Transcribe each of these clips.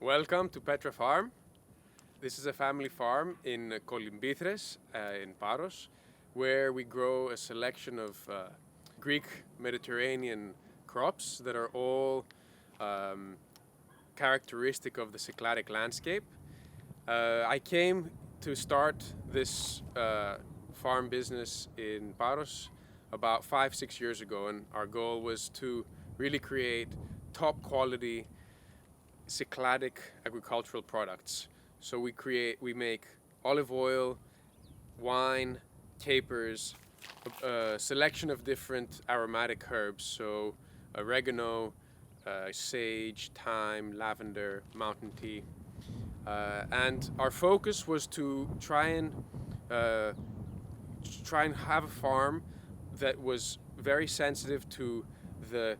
Welcome to Petra Farm. This is a family farm in Kolymbithres in Paros, where we grow a selection of Greek Mediterranean crops that are all characteristic of the Cycladic landscape. I came to start this farm business in Paros about 5-6 years ago, and our goal was to really create top quality Cycladic agricultural products. So we make olive oil, wine, capers, a selection of different aromatic herbs, so oregano, sage, thyme, lavender, mountain tea. And our focus was to try and have a farm that was very sensitive to the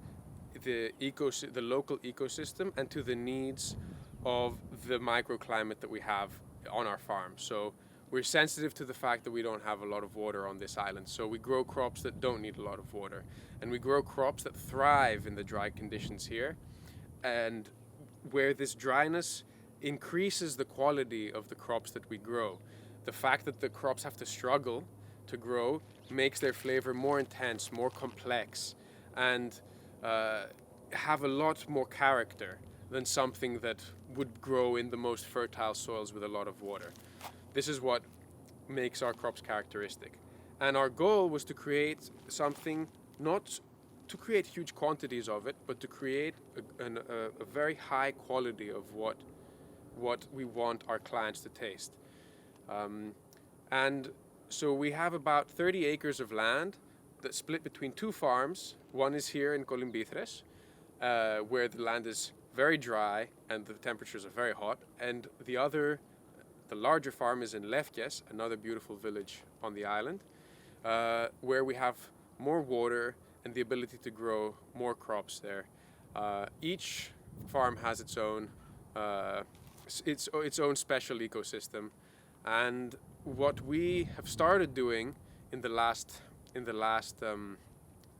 local ecosystem and to the needs of the microclimate that we have on our farm. So we're sensitive to the fact that we don't have a lot of water on this island. So we grow crops that don't need a lot of water. And we grow crops that thrive in the dry conditions here. And where this dryness increases the quality of the crops that we grow. The fact that the crops have to struggle to grow makes their flavor more intense, more complex, and have a lot more character than something that would grow in the most fertile soils with a lot of water. This is what makes our crops characteristic. And our goal was to create something, not to create huge quantities of it, but to create a very high quality of what we want our clients to taste. And so we have about 30 acres of land that's split between two farms. One is here in Kolymbithres, where the land is very dry and the temperatures are very hot. And the larger farm is in Lefkes, another beautiful village on the island, where we have more water and the ability to grow more crops there. Each farm has its own special ecosystem, and what we have started doing in the last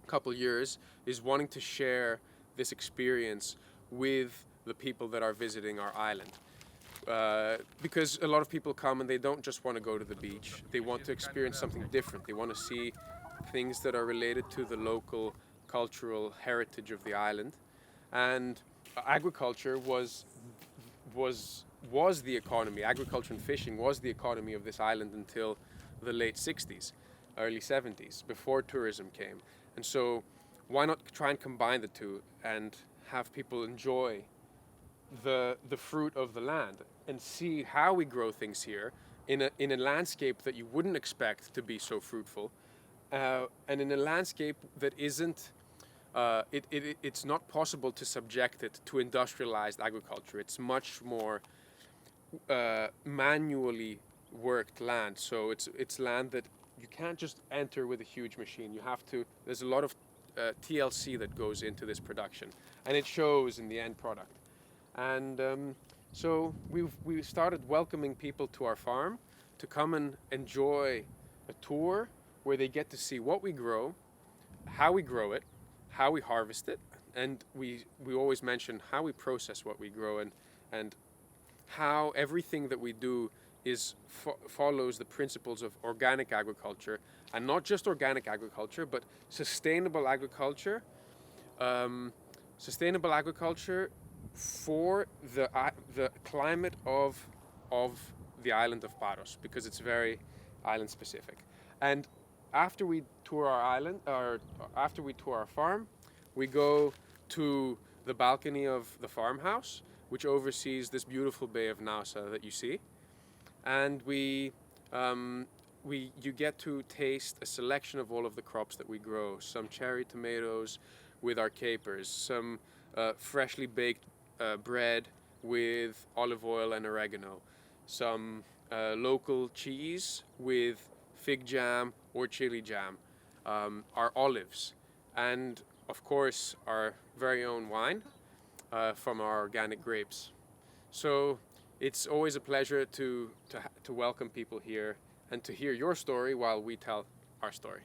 couple years is wanting to share this experience with the people that are visiting our island. Because a lot of people come and they don't just want to go to the beach. They want to experience something different. They want to see things that are related to the local cultural heritage of the island. And agriculture was the economy. Agriculture and fishing was the economy of this island until the late 60s, early 70s, before tourism came. And so why not try and combine the two and have people enjoy the fruit of the land and see how we grow things here in a landscape that you wouldn't expect to be so fruitful, and in a landscape that isn't it's not possible to subject it to industrialized agriculture. It's much more manually worked land. So it's land that you can't just enter with a huge machine. You have to. There's a lot of TLC that goes into this production, and it shows in the end product. And so we started welcoming people to our farm to come and enjoy a tour where they get to see what we grow, how we grow it, how we harvest it, and we always mention how we process what we grow, and how everything that we do follows the principles of organic agriculture, and not just organic agriculture, but sustainable agriculture. Sustainable agriculture for the climate of the island of Paros, because it's very island specific. And after we tour our island, or after we tour our farm, we go to the balcony of the farmhouse, which oversees this beautiful bay of Nausa that you see. And you get to taste a selection of all of the crops that we grow. Some cherry tomatoes with our capers, some freshly baked bread with olive oil and oregano, some local cheese with fig jam or chili jam, our olives, and of course our very own wine from our organic grapes. So it's always a pleasure to welcome people here and to hear your story while we tell our story.